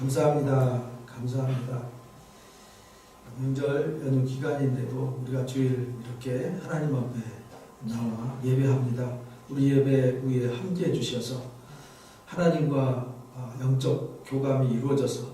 감사합니다. 감사합니다. 명절 연휴 기간인데도 우리가 주일 이렇게 하나님 앞에 나와 예배합니다. 우리 예배 위에 함께해 주셔서 하나님과 영적 교감이 이루어져서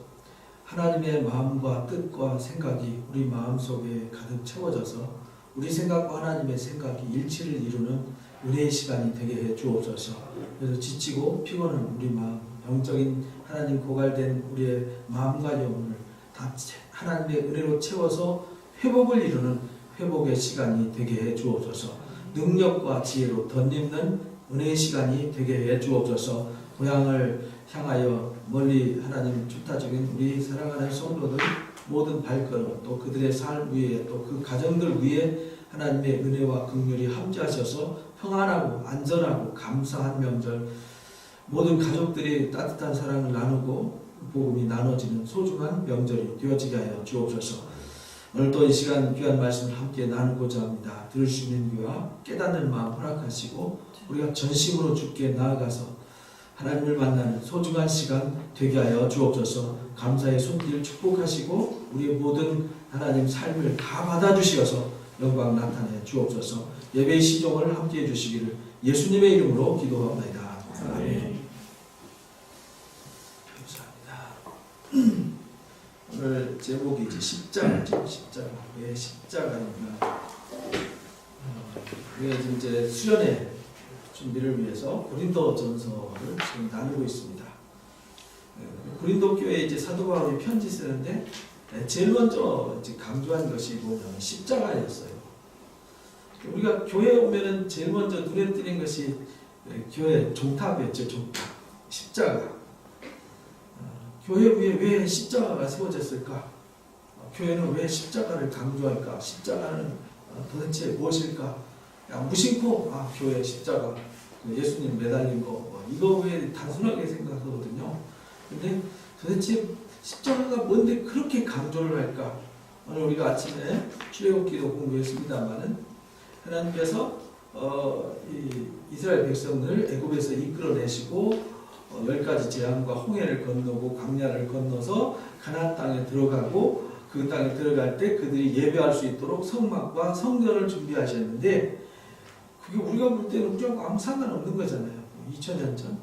하나님의 마음과 뜻과 생각이 우리 마음속에 가득 채워져서 우리 생각과 하나님의 생각이 일치를 이루는 은혜의 시간이 되게 해 주옵소서. 그래서 지치고 피곤한 우리 마음, 영적인 하나님 고갈된 우리의 마음과 영혼을 다 하나님의 은혜로 채워서 회복을 이루는 회복의 시간이 되게 해 주옵소서. 능력과 지혜로 덧입는 은혜의 시간이 되게 해 주옵소서. 고향을 향하여 멀리 하나님 주타 중인 우리 사랑하는 성도들 모든 발걸음 또 그들의 삶 위에 또 그 가정들 위에 하나님의 은혜와 긍휼이 함께하셔서 평안하고 안전하고 감사한 명절, 모든 가족들이 따뜻한 사랑을 나누고 복음이 나눠지는 소중한 명절이 되어지게 하여 주옵소서. 오늘 또 이 시간 귀한 말씀을 함께 나누고자 합니다. 들을 수 있는 귀와 깨닫는 마음 허락하시고 우리가 전심으로 주께 나아가서 하나님을 만나는 소중한 시간 되게 하여 주옵소서. 감사의 손길 축복하시고 우리의 모든 하나님 삶을 다 받아주시어서 영광 나타내 주옵소서. 예배의 시종을 함께해 주시기를 예수님의 이름으로 기도합니다. 아멘. 감사합니다. 오늘 제목이 이제 십자가죠. 십자가. 왜 십자가인가? 우리가 이제 수련회 준비를 위해서 고린도전서를 지금 나누고 있습니다. 고린도 교회에 이제 사도 바울이 편지 쓰는데 제일 먼저 이제 강조한 것이 뭐냐면 십자가였어요. 우리가 교회에 오면은 제일 먼저 눈에 띄는 것이 교회 종탑이었죠. 종탑. 십자가. 교회 위에 왜 십자가가 세워졌을까? 교회는 왜 십자가를 강조할까? 십자가는 도대체 무엇일까? 무심코 교회 십자가, 예수님 매달린 거 이거 왜 단순하게 생각하거든요. 근데 도대체 십자가가 뭔데 그렇게 강조를 할까? 오늘 우리가 아침에 출애굽기도 공부했습니다만은 하나님께서 이스라엘 백성을 애굽에서 이끌어내시고 10가지 재앙과 홍해를 건너고 광야를 건너서 가나안 땅에 들어가고 그 땅에 들어갈 때 그들이 예배할 수 있도록 성막과 성전을 준비하셨는데 그게 우리가 볼 때는 우리하고 아무 상관없는 거잖아요. 2000년 전,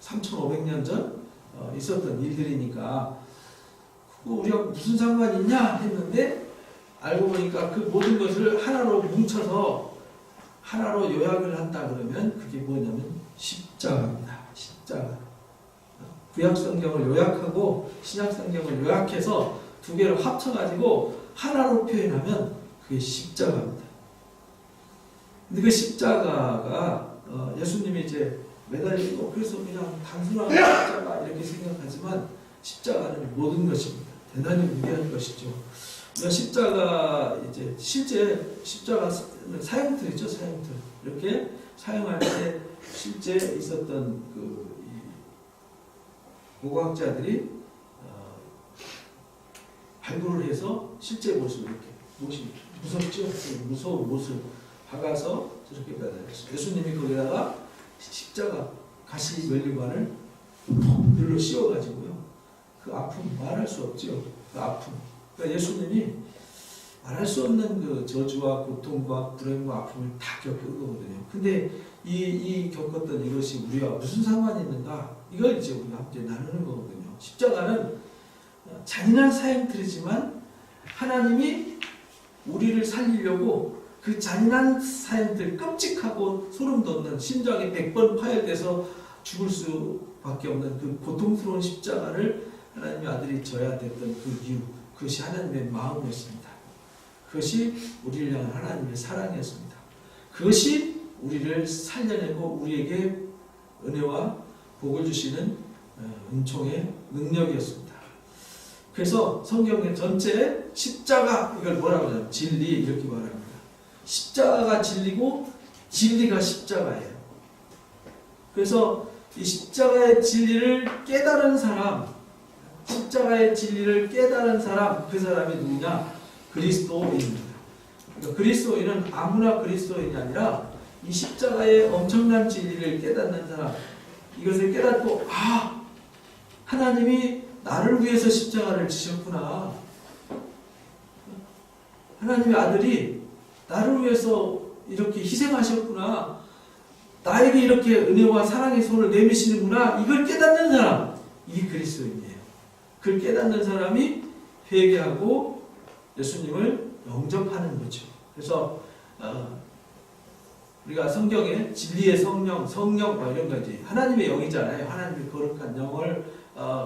3500년 전 있었던 일들이니까 그거 우리하고 무슨 상관이 있냐 했는데 알고 보니까 그 모든 것을 하나로 뭉쳐서 하나로 요약을 한다 그러면 그게 뭐냐면 십자가입니다. 십자가. 구약 성경을 요약하고 신약 성경을 요약해서 두 개를 합쳐가지고 하나로 표현하면 그게 십자가입니다. 근데 그 십자가가 예수님이 이제 매달리고 그래서 그냥 단순한 십자가 이렇게 생각하지만 십자가는 모든 것입니다. 대단히 위대한 것이죠. 우리가 십자가 이제 실제 십자가 사형틀이죠. 사형틀 이렇게 사용할 때 실제 있었던 그 고고학자들이 발굴을 해서 실제 모습을 이렇게 무섭죠. 무서운 모습 박아서 저렇게 매달렸어요. 예수님이 거기다가 십자가 가시 면류관을 눌러 씌워가지고요. 그 아픔 말할 수 없죠. 그 아픔. 그러니까 예수님이 말할 수 없는 그 저주와 고통과 불행과 아픔을 다 겪은 거거든요. 근데 이 겪었던 이것이 우리와 무슨 상관이 있는가? 이걸 이제 우리가 함께 나누는 거거든요. 십자가는 잔인한 사형틀이지만 하나님이 우리를 살리려고 그 잔인한 사형들, 끔찍하고 소름 돋는 심장이 100번 파열돼서 죽을 수밖에 없는 그 고통스러운 십자가를 하나님의 아들이 져야 됐던 그 이유, 그것이 하나님의 마음이었습니다. 그것이 우리를 향한 하나님의 사랑이었습니다. 그것이 우리를 살려내고 우리에게 은혜와 복을 주시는 은총의 능력이었습니다. 그래서 성경의 전체 십자가 이걸 뭐라고 하냐면 진리 이렇게 말합니다. 십자가가 진리고 진리가 십자가예요. 그래서 이 십자가의 진리를 깨달은 사람, 십자가의 진리를 깨달은 사람, 그 사람이 누구냐? 그리스도인입니다. 그러니까 그리스도인은 아무나 그리스도인이 아니라 이 십자가의 엄청난 진리를 깨닫는 사람, 이것을 깨닫고 하나님이 나를 위해서 십자가를 지셨구나. 하나님의 아들이 나를 위해서 이렇게 희생하셨구나. 나에게 이렇게 은혜와 사랑의 손을 내미시는구나. 이걸 깨닫는 사람, 이 그리스도인이에요. 그걸 깨닫는 사람이 회개하고 예수님을 영접하는 거죠. 그래서 우리가 성경에 진리의 성령 이런 거지. 하나님의 영이잖아요. 하나님의 거룩한 영을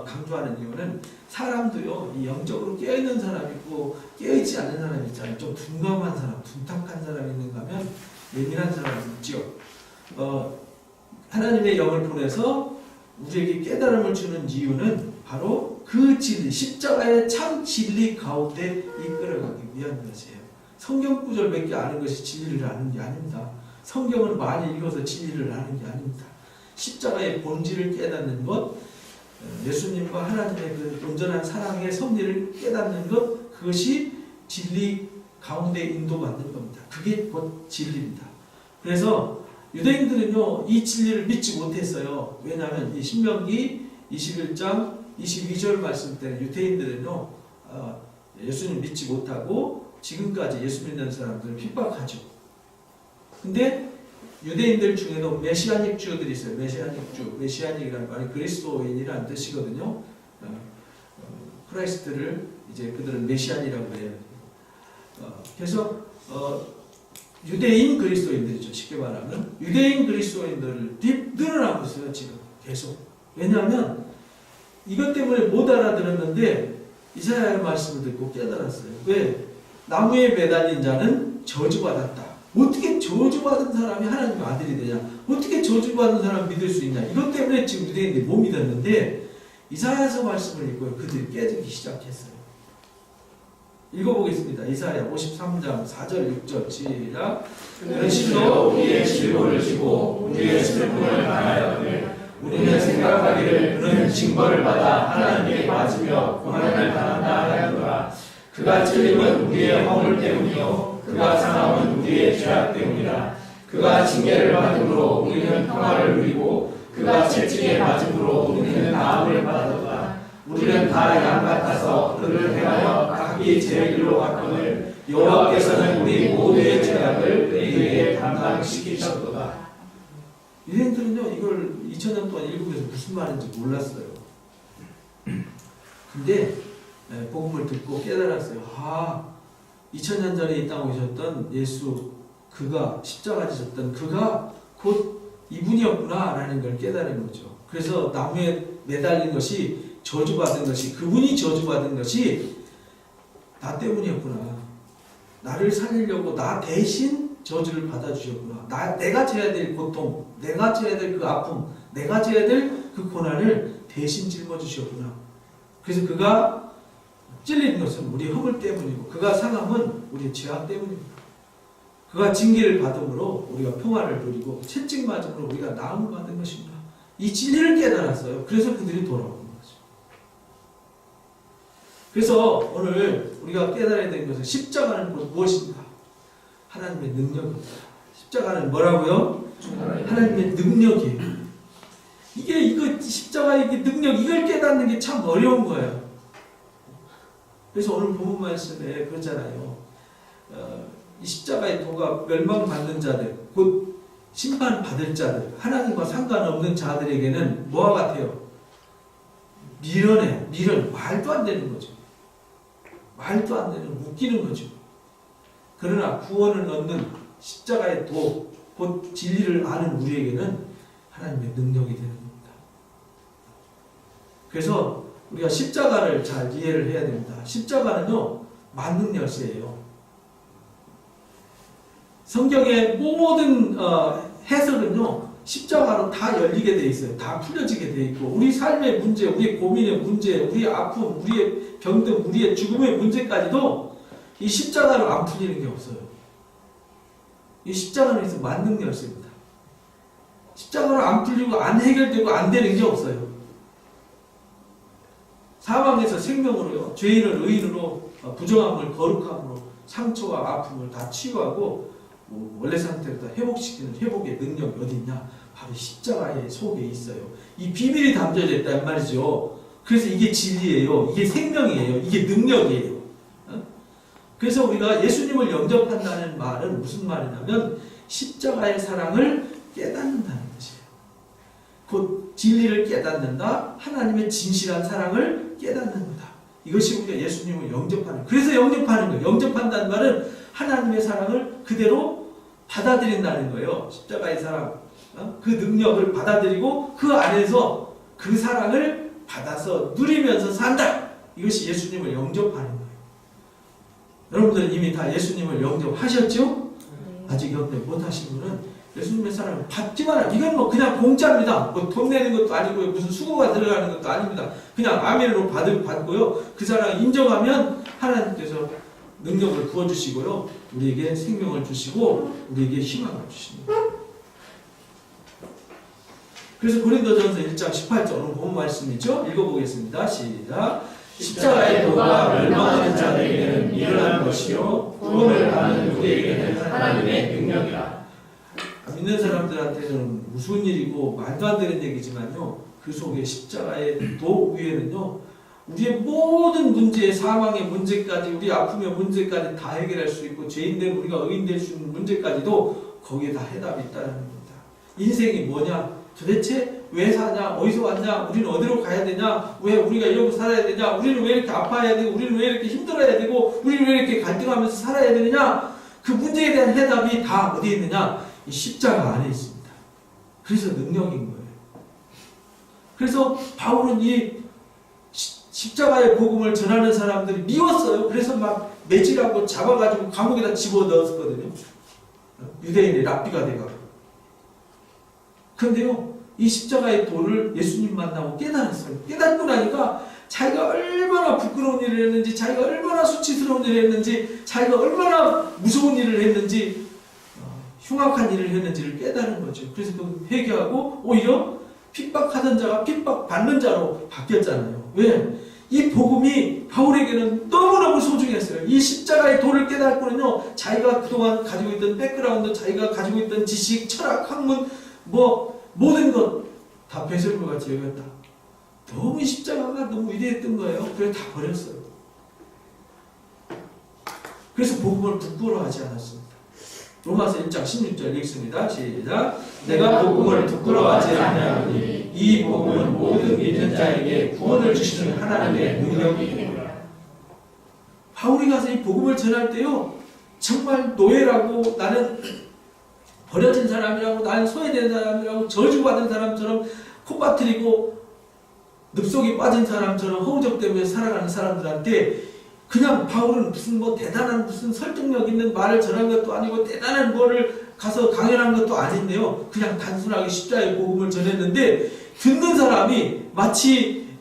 강조하는 이유는 사람도요, 이 영적으로 깨어있는 사람이 있고 깨어있지 않는 사람이 있잖아요. 좀 둔감한 사람, 둔탁한 사람이 있는가 하면 예민한 사람이 있죠. 하나님의 영을 보내서 우리에게 깨달음을 주는 이유는 바로 그 진리, 십자가의 참 진리 가운데 이끌어가기 위한 것이에요. 성경 구절 몇 개 아는 것이 진리를 아는 게 아닙니다. 성경을 많이 읽어서 진리를 아는 게 아닙니다. 십자가의 본질을 깨닫는 것, 예수님과 하나님의 그 온전한 사랑의 섭리를 깨닫는 것, 그것이 진리 가운데 인도받는 겁니다. 그게 곧 진리입니다. 그래서 유대인들은요, 이 진리를 믿지 못했어요. 왜냐하면 이 신명기 21장 22절 말씀 때 유대인들은요, 예수님 믿지 못하고 지금까지 예수 믿는 사람들을 핍박하죠. 근데 유대인들 중에도 메시아닉 주들이 있어요. 메시아닉이라는 말이 그리스도인이라는 뜻이거든요. 크라이스트를 이제 그들은 메시안이라고 해요. 그래서 유대인 그리스도인들이죠. 쉽게 말하면 유대인 그리스도인들이 늘어나고 있어요. 지금 계속. 왜냐하면 이것 때문에 못 알아들었는데 이사야의 말씀을 듣고 깨달았어요. 왜? 나무에 매달린 자는 저주받았다. 어떻게 저주받은 사람이 하나님의 아들이 되냐? 어떻게 저주받은 사람을 믿을 수 있냐? 이것 때문에 지금 유대인들이 못 믿었는데 이사야서 말씀을 읽고 그들이 깨지기 시작했어요. 읽어보겠습니다. 이사야 53장 4절 6절 시작. 그는 실로 우리의 질고를 지고 우리의 슬픔을 당하였으니 우리는 생각하기를 그는 징벌을 받아 하나님께 맞으며 고난을 당한다 하였노라. 그가 찔림은 우리의 허물 때문이요 그가 상함은 우리의 죄악 때문이라. 그가 징계를 받음으로 우리는 평화를 누리고 그가 채찍에 맞음으로 우리는 나음을 받았도다. 우리는 다 양 같아서 그를 행하여 각기 제 길로 갔거늘 여호와께서는 우리 모두의 죄악을 그에게 담당시키셨도다. 유대인들은요, 이걸 2000년 동안 읽으면서 무슨 말인지 몰랐어요. 근데 복음을 듣고 깨달았어요. 2000년 전에 이 땅에 오셨던 예수, 그가 십자가 지셨던 그가 곧 이분이었구나 라는 걸 깨달은 거죠. 그래서 나무에 매달린 것이 저주받은 것이, 그분이 저주받은 것이 나 때문이었구나. 나를 살리려고 나 대신 저주를 받아주셨구나. 내가 져야 될 고통, 내가 져야 될 그 아픔, 내가 져야 될 그 고난을 대신 짊어주셨구나. 그래서 그가 찔린 것은 우리 허물 때문이고 그가 상함은 우리 죄악 때문입니다. 그가 징계를 받음으로 우리가 평화를 누리고 채찍 맞음으로 우리가 나음을 받은 것입니다. 이 진리를 깨달았어요. 그래서 그들이 돌아오는 거죠. 그래서 오늘 우리가 깨달아야 되는 것은 십자가는 무엇인가? 하나님의 능력입니다. 십자가는 뭐라고요? 하나님의 능력이에요. 이거 십자가의 능력, 이걸 깨닫는 게 참 어려운 거예요. 그래서 오늘 본문 말씀에 그러잖아요. 이 십자가의 도가 멸망받는 자들, 곧 심판받을 자들, 하나님과 상관없는 자들에게는 뭐와 같아요? 미련, 말도 안 되는 거죠. 말도 안 되는, 웃기는 거죠. 그러나 구원을 얻는 십자가의 도, 곧 진리를 아는 우리에게는 하나님의 능력이 되는 겁니다. 그래서 우리가 십자가를 잘 이해를 해야 됩니다. 십자가는요, 만능 열쇠예요. 성경의 모든 해석은요, 십자가로 다 열리게 돼 있어요. 다 풀려지게 돼 있고, 우리 삶의 문제, 우리의 고민의 문제, 우리의 아픔, 우리의 병든, 우리의 죽음의 문제까지도 이 십자가로 안 풀리는 게 없어요. 이 십자가는 있어 만능 열쇠입니다. 십자가로 안 풀리고 안 해결되고 안 되는 게 없어요. 사망에서 생명으로요, 죄인을 의인으로, 부정함을 거룩함으로, 상처와 아픔을 다 치유하고 원래 상태로 다 회복시키는 회복의 능력이 어디 있냐? 바로 십자가의 속에 있어요. 이 비밀이 담겨져 있단 말이죠. 그래서 이게 진리예요. 이게 생명이에요. 이게 능력이에요. 그래서 우리가 예수님을 영접한다는 말은 무슨 말이냐면 십자가의 사랑을 깨닫는다는 것이에요. 곧 진리를 깨닫는다. 하나님의 진실한 사랑을 깨닫는 거다. 이것이 우리가 예수님을 영접하는, 그래서 영접하는 거예요. 영접한다는 말은 하나님의 사랑을 그대로 받아들인다는 거예요. 십자가의 사랑, 그 능력을 받아들이고 그 안에서 그 사랑을 받아서 누리면서 산다. 이것이 예수님을 영접하는 거예요. 여러분들 이미 다 예수님을 영접하셨죠? 아직 영접 못하신 분은 예수님의 사랑을 받기만, 이건 뭐 그냥 공짜입니다. 뭐 돈 내는 것도 아니고요. 무슨 수고가 들어가는 것도 아닙니다. 그냥 아멘으로 받고요. 그 사랑을 인정하면 하나님께서 능력을 부어주시고요. 우리에게 생명을 주시고 우리에게 희망을 주십니다. 그래서 고린도전서 1장 18절 오늘 본 말씀이죠. 읽어보겠습니다. 시작. 십자가의 도가 멸망하는 자들에게는 일어난 것이요 구원을 받는 우리에게는 하나님의 능력이라. 믿는 사람들한테는 무슨 일이고 말도 안 되는 얘기지만요, 그 속에 십자가의 도 위에는요 우리의 모든 문제, 사망의 문제까지, 우리 아픔의 문제까지 다 해결할 수 있고 죄인된 우리가 의인될 수 있는 문제까지도 거기에 다 해답이 있다는 겁니다. 인생이 뭐냐? 도대체 왜 사냐? 어디서 왔냐? 우리는 어디로 가야 되냐? 왜 우리가 이러고 살아야 되냐? 우리는 왜 이렇게 아파야 되고 우리는 왜 이렇게 힘들어야 되고 우리는 왜 이렇게 갈등하면서 살아야 되느냐? 그 문제에 대한 해답이 다 어디에 있느냐? 이 십자가 안에 있습니다. 그래서 능력인 거예요. 그래서 바울은 이 십자가의 복음을 전하는 사람들이 미웠어요. 그래서 막 매질하고 잡아가지고 감옥에다 집어넣었거든요. 유대인의 랍비가 돼가지고. 그런데요, 이 십자가의 도를 예수님 만나고 깨달았어요. 깨닫고 나니까 자기가 얼마나 부끄러운 일을 했는지, 자기가 얼마나 수치스러운 일을 했는지, 자기가 얼마나 무서운 일을 했는지, 흉악한 일을 했는지를 깨달은 거죠. 그래서 그 회개하고 오히려 핍박하던 자가 핍박받는 자로 바뀌었잖아요. 왜? 이 복음이 바울에게는 너무너무 소중했어요. 이 십자가의 도를 깨닫고는요, 자기가 그동안 가지고 있던 백그라운드, 자기가 가지고 있던 지식, 철학, 학문, 모든 것 다 배설물같이 여겼다. 너무 이 십자가가 너무 위대했던 거예요. 그래서 다 버렸어요. 그래서 복음을 부끄러워하지 않았습니다. 로마서 1장 16절 읽습니다. 시작. 내가 복음을 부끄러워하지 아니하노니 이 복음은 모든 믿는 자에게 구원을 주시는 하나님의 능력이니라. 바울이 가서 이 복음을 전할 때요, 정말 노예라고, 나는 버려진 사람이라고, 나는 소외된 사람이라고, 저주받은 사람처럼 콧바트리고 늪속에 빠진 사람처럼 허우적대며 살아가는 사람들한테 그냥 바울은 무슨 대단한 무슨 설득력 있는 말을 전한 것도 아니고 대단한 거를 가서 강연한 것도 아닌데요. 그냥 단순하게 십자가의 복음을 전했는데 듣는 사람이 마치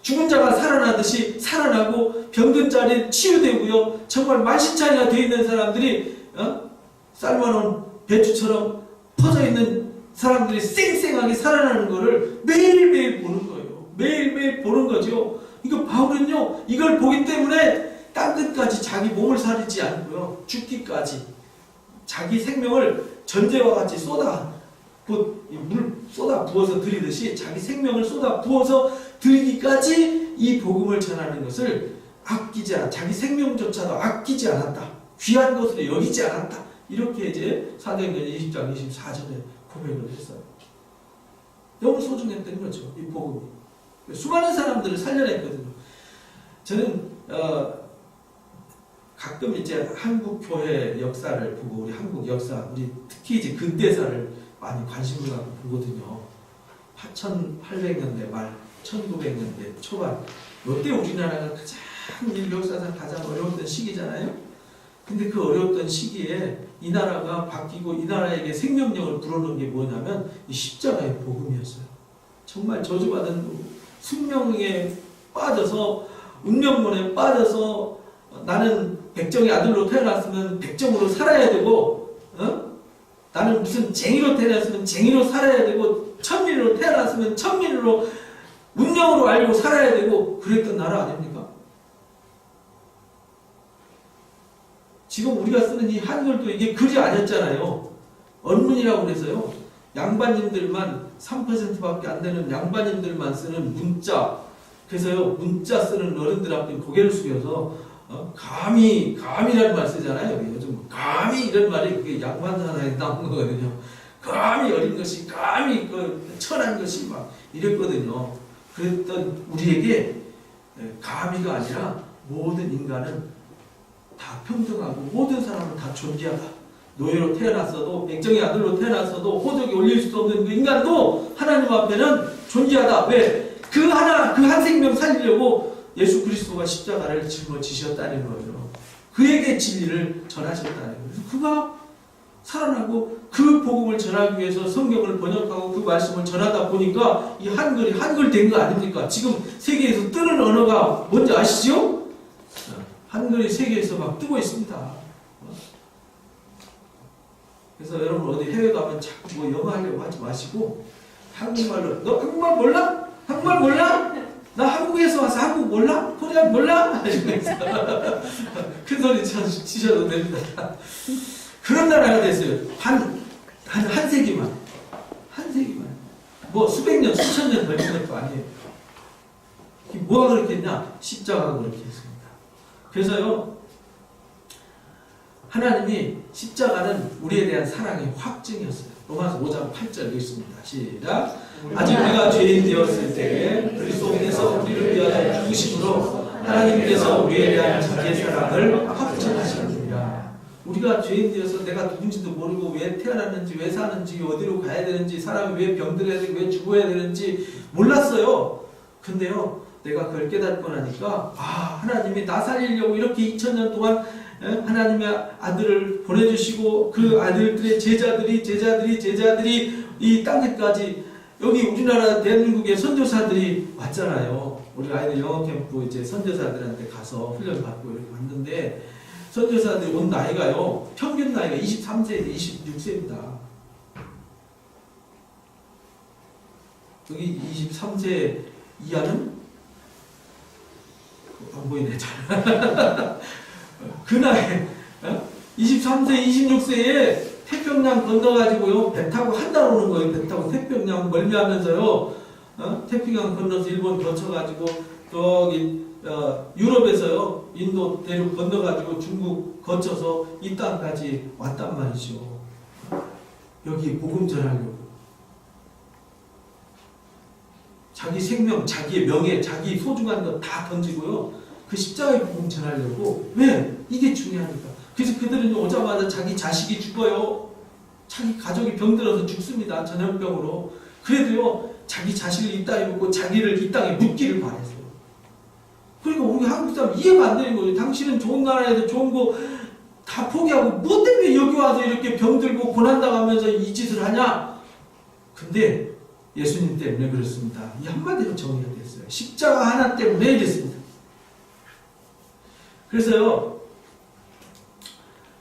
죽은 자가 살아나듯이 살아나고 병든 자리 치유되고요. 정말 만신창이가 되어 있는 사람들이 삶아놓은 배추처럼 퍼져 있는 사람들이 쌩쌩하게 살아나는 것을 매일매일 보는 거예요. 매일매일 보는 거죠. 이거 바울은요, 이걸 보기 때문에 땅끝까지 자기 몸을 사리지 않고요, 죽기까지 자기 생명을 전제와 같이 물 쏟아 부어서 드리듯이 자기 생명을 쏟아 부어서 드리기까지 이 복음을 전하는 것을 아끼지 않아, 자기 생명조차도 아끼지 않았다. 귀한 것으로 여기지 않았다. 이렇게 이제 사도행전 20장 24절에 고백을 했어요. 너무 소중했던 거죠, 이 복음이. 수많은 사람들을 살려냈거든요. 저는 가끔 이제 한국 교회 역사를 보고, 우리 한국 역사, 우리 특히 이제 근대사를 많이 관심을 갖고 보거든요. 1800년대 말, 1900년대 초반, 이때 우리나라가 가장 인류 역사상 가장 어려웠던 시기잖아요. 근데 그 어려웠던 시기에 이 나라가 바뀌고 이 나라에게 생명력을 불어넣은 게 뭐냐면 이 십자가의 복음이었어요. 정말 저주받은 숙명에 빠져서, 운명론에 빠져서 나는 백정의 아들로 태어났으면 백정으로 살아야 되고, 나는 무슨 쟁이로 태어났으면 쟁이로 살아야 되고, 천민으로 태어났으면 천민으로 운명으로 알고 살아야 되고, 그랬던 나라 아닙니까? 지금 우리가 쓰는 이 한글도 이게 글이 아니었잖아요. 언문이라고 그래서요, 양반님들만 3%밖에 안 되는 양반님들만 쓰는 문자, 그래서요, 문자 쓰는 어른들 앞에 고개를 숙여서 감히라는 말 쓰잖아요. 요즘 감히 이런 말이 그게 양반사나에 나온 거거든요. 감히 어린 것이, 감히 천한 것이 막 이랬거든요. 그랬던 우리에게 감히가 아니라 모든 인간은 다 평등하고 모든 사람은 다 존귀하다. 노예로 태어났어도, 백정의 아들로 태어났어도 호적에 올릴 수 없는 그 인간도 하나님 앞에는 존귀하다. 왜? 그 한 생명 살리려고 예수 그리스도가 십자가를 짊어지셨다는 거예요. 그에게 진리를 전하셨다는 거예요. 그가 살아나고 그 복음을 전하기 위해서 성경을 번역하고 그 말씀을 전하다 보니까 이 한글이 한글 된 거 아닙니까? 지금 세계에서 뜨는 언어가 뭔지 아시죠? 한글이 세계에서 막 뜨고 있습니다. 그래서 여러분 어디 해외 가면 자꾸 뭐 영어 하려고 하지 마시고 한국말로, 너 한국말 몰라? 한국말 몰라? 나 한국에서 와서 한국 몰라? 코리안 몰라? 큰 소리 치셔도 됩니다. 그런 나라가 됐어요. 한 세기만. 뭐 수백 년, 수천 년 걸린 것도 아니에요. 뭐가 그렇게 했냐? 십자가가 그렇게 했습니다. 그래서요, 하나님이 십자가는 우리에 대한 사랑의 확증이었어요. 로마서 5장 8절 읽습니다. 시작. 아직 우리가 죄인 되었을 때 그리스도께서 우리를 위하여 죽으심으로 하나님께서 우리에 대한 자기의 사랑을 확증하시느니라. 우리가 죄인 되어서 내가 누군지도 모르고 왜 태어났는지, 왜 사는지, 어디로 가야 되는지, 사람이 왜 병들어야 되고 왜 죽어야 되는지 몰랐어요. 근데요, 내가 그걸 깨닫고 나니까 하나님이 나 살리려고 이렇게 2000년 동안 하나님의 아들을 보내주시고 그 아들들의 제자들이 이 땅끝까지 여기 우리나라 대한민국의 선교사들이 왔잖아요. 우리 아이들 영어 캠프 이제 선교사들한테 가서 훈련 받고 이렇게 왔는데 선교사들이 온 나이가요, 평균 나이가 23세에서 26세입니다. 여기 23세 이하는 안 보이네 잘. 그 나이 23세, 26세에 태평양 건너가지고요, 배 타고 한 달 오는 거예요. 배 타고 태평양 멀미하면서요, 태평양 건너서 일본 거쳐가지고 저기 유럽에서요, 인도 대륙 건너가지고 중국 거쳐서 이 땅까지 왔단 말이죠. 여기 복음 전하려고. 자기 생명, 자기의 명예, 자기 소중한 것 다 던지고요, 그 십자가의 복음 전하려고. 왜? 이게 중요하니까. 그래서 그들은 오자마자 자기 자식이 죽어요. 자기 가족이 병들어서 죽습니다. 전염병으로. 그래도요, 자기 자식을 이 땅에 묻고 자기를 이 땅에 묻기를 바랬어요. 그러니까 우리 한국 사람 이해가 안 되는 거예요. 당신은 좋은 나라에서 좋은 거 다 포기하고 뭐 때문에 여기 와서 이렇게 병들고 고난당하면서 이 짓을 하냐? 근데 예수님 때문에 그렇습니다. 이 한마디로 정의가 됐어요. 십자가 하나 때문에 이랬습니다. 그래서요,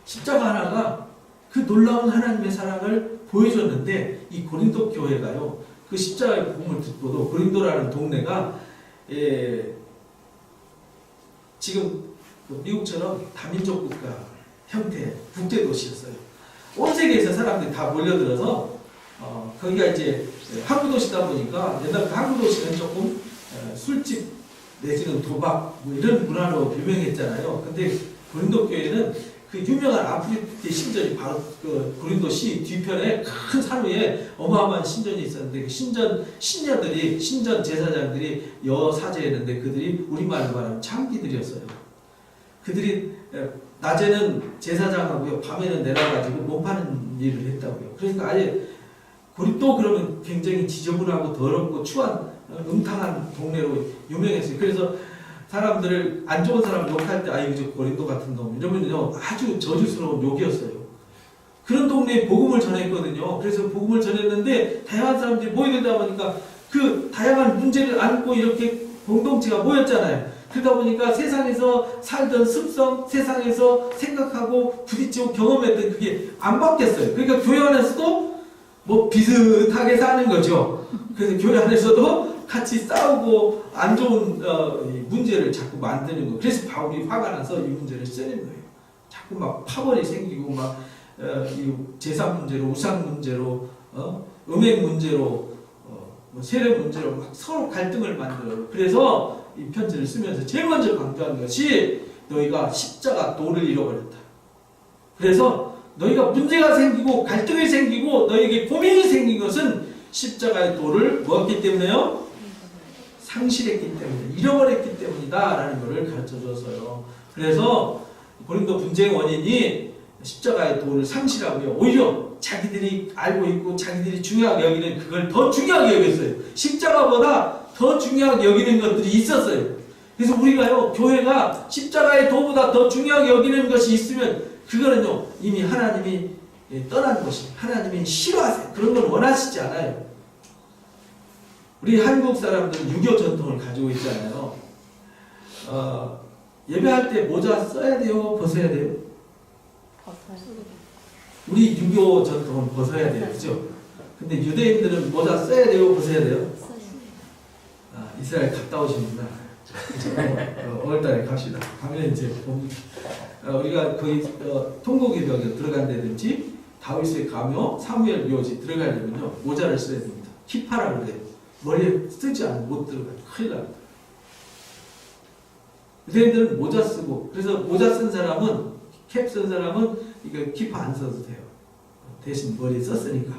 십자가 하나가 그 놀라운 하나님의 사랑을 보여줬는데, 이 고린도 교회가요, 그 십자가의 복음을 듣고도, 고린도라는 동네가 지금 미국처럼 다민족 국가 형태의 국제도시였어요. 온 세계에서 사람들이 다 몰려들어서 거기가 이제 항구도시다 보니까, 옛날 그 항구도시는 조금 술집 내지는 도박 뭐 이런 문화로 유명했잖아요. 근데 고린도 교회는 그 유명한 아프리카 신전이 바로 그 고린도시 뒤편에 큰 산 위에 어마어마한 신전이 있었는데, 그 신전 제사장들이 여사제였는데 그들이 우리말로 말하면 창기들이었어요. 그들이 낮에는 제사장하고요, 밤에는 내려가지고 몸 파는 일을 했다고요. 그러니까 아예 고린도 그러면 굉장히 지저분하고 더럽고 추한 음탕한 동네로 유명했어요. 그래서 사람들을, 안 좋은 사람 욕할 때 아이고 저 고린도 같은 놈 이러면요, 아주 저주스러운 욕이었어요. 그런 동네에 복음을 전했거든요. 그래서 복음을 전했는데 다양한 사람들이 모이다 보니까 그 다양한 문제를 안고 이렇게 공동체가 모였잖아요. 그러다 보니까 세상에서 살던 습성, 세상에서 생각하고 부딪히고 경험했던 그게 안 바뀌었어요. 그러니까 교회 안에서도 뭐 비슷하게 사는 거죠. 그래서 교회 안에서도 같이 싸우고 안 좋은 문제를 자꾸 만드는 거예요. 그래서 바울이 화가 나서 이 문제를 쓰는 거예요. 자꾸 막 파벌이 생기고 막 이 재산 문제로, 우상 문제로, 음행 문제로, 뭐 세례 문제로 막 서로 갈등을 만들어요. 그래서 이 편지를 쓰면서 제일 먼저 강조한 것이 너희가 십자가 도를 잃어버렸다. 그래서 너희가 문제가 생기고 갈등이 생기고 너희에게 고민이 생긴 것은 십자가의 도를 뭐였기 때문에요? 상실했기 때문에, 잃어버렸기 때문이다 라는 것을 가르쳐줬어요. 그래서 고린도 분쟁의 원인이 십자가의 도를 상실하고요, 오히려 자기들이 알고 있고 자기들이 중요하게 여기는 그걸 더 중요하게 여겼어요. 십자가보다 더 중요하게 여기는 것들이 있었어요. 그래서 우리가요, 교회가 십자가의 도보다 더 중요하게 여기는 것이 있으면 그거는요, 이미 하나님이 떠난 것이, 하나님이 싫어하세요. 그런 걸 원하시지 않아요. 우리 한국 사람들은 유교 전통을 가지고 있잖아요. 예배할 때 모자 써야 돼요? 벗어야 돼요? 우리 유교 전통은 벗어야 돼요. 그죠? 근데 유대인들은 모자 써야 돼요? 벗어야 돼요? 이스라엘 갔다 오시는구나. 5월달에 갑시다. 가면 이제 우리가 거의 통곡기벽에 들어간다든지 다윗에 가며 사무엘 묘지 들어가려면요, 모자를 써야 됩니다. 키파라고 그래요. 머리에 쓰지 않으면 못 들어가요. 큰일 납니다. 유대인들은 모자 쓰고, 그래서 모자 쓴 사람은, 캡 쓴 사람은 이거 키파 안 써도 돼요. 대신 머리에 썼으니까.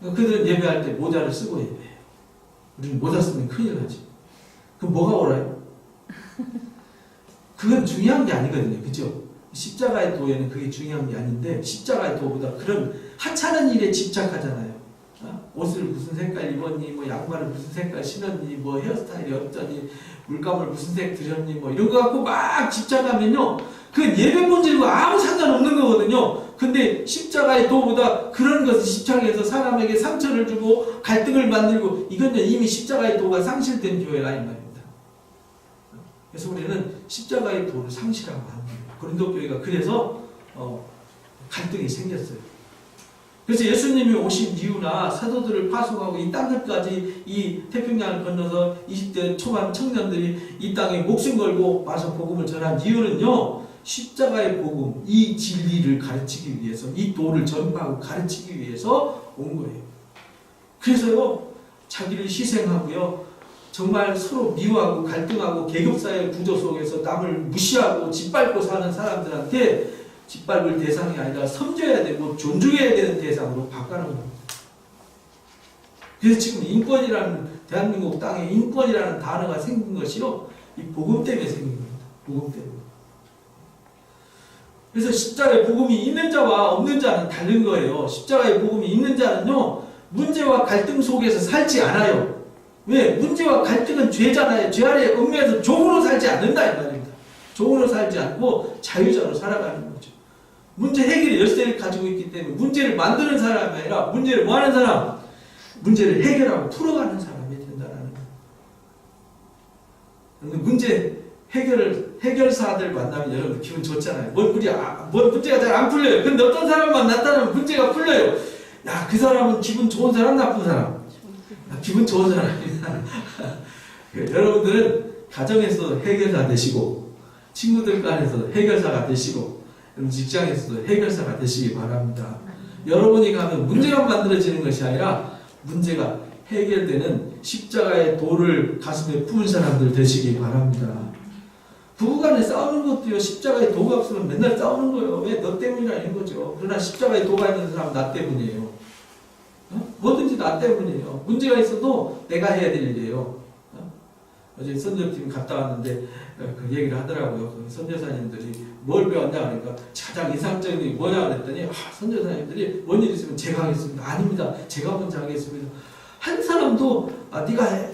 그들은 예배할 때 모자를 쓰고 예배해요. 우리는 모자 쓰면 큰일 나지. 그럼 뭐가 옳아요? 그건 중요한 게 아니거든요. 그죠? 십자가의 도에는 그게 중요한 게 아닌데, 십자가의 도보다 그런 하찮은 일에 집착하잖아요. 옷을 무슨 색깔 입었니, 뭐 양말을 무슨 색깔 신었니, 뭐 헤어스타일이 어쩌니, 물감을 무슨 색 들였니, 뭐 이런 거 갖고 막 집착하면요, 그 예배 본질과 아무 상관없는 거거든요. 근데 십자가의 도보다 그런 것을 집착해서 사람에게 상처를 주고 갈등을 만들고, 이건 이미 십자가의 도가 상실된 교회라 이 말입니다. 그래서 우리는 십자가의 도를 상실하면 안 돼요. 고린도 교회가 그래서 갈등이 생겼어요. 그래서 예수님이 오신 이유나 사도들을 파송하고 이 땅끝까지 이 태평양을 건너서 20대 초반 청년들이 이 땅에 목숨 걸고 와서 복음을 전한 이유는요, 십자가의 복음, 이 진리를 가르치기 위해서, 이 도를 전파하고 가르치기 위해서 온 거예요. 그래서요, 자기를 희생하고요, 정말 서로 미워하고 갈등하고 계급사회 구조 속에서 남을 무시하고 짓밟고 사는 사람들한테 짓밟을 대상이 아니라 섬겨야 되고 존중해야 되는 대상으로 바꿔놓은 겁니다. 그래서 지금 인권이라는, 대한민국 땅에 인권이라는 단어가 생긴 것이요, 이 복음 때문에 생긴 겁니다. 복음 때문에. 그래서 십자가의 복음이 있는 자와 없는 자는 다른 거예요. 십자가의 복음이 있는 자는요, 문제와 갈등 속에서 살지 않아요. 왜? 문제와 갈등은 죄잖아요. 죄 아래에 얽매여서 종으로 살지 않는다 이 말입니다. 종으로 살지 않고 자유자로 살아가는 거죠. 문제 해결의 열쇠를 가지고 있기 때문에 문제를 만드는 사람이 아니라 문제를 뭐 하는 사람? 문제를 해결하고 풀어가는 사람이 된다는 거예요. 문제 해결사들 만나면 여러분 기분 좋잖아요. 뭔 문제가 잘 안 풀려요. 근데 어떤 사람만 나타나면 문제가 풀려요. 야, 그 사람은 기분 좋은 사람, 나쁜 사람? 기분 좋은 사람입니다. 여러분들은 가정에서 해결사 되시고, 친구들 간에서 해결사가 되시고, 직장에서도 해결사가 되시기 바랍니다. 여러분이 가면 문제가 만들어지는 것이 아니라 문제가 해결되는 십자가의 도를 가슴에 품은 사람들 되시기 바랍니다. 부부간에 싸우는 것도요, 십자가의 도가 없으면 맨날 싸우는 거예요. 왜? 너 때문이라 이런 거죠. 그러나 십자가의 도가 있는 사람은 나 때문이에요. 뭐든지 나 때문이에요. 문제가 있어도 내가 해야 될 일이에요. 어제 선교팀 갔다 왔는데 그 얘기를 하더라고요. 그 선교사님들이 뭘 배웠냐 그러니까 가장 인상적인 게 뭐냐 그랬더니, 선교사님들이 뭔 일 있으면 제가 하겠습니다. 아닙니다. 제가 먼저 하겠습니다. 한 사람도 네가 해.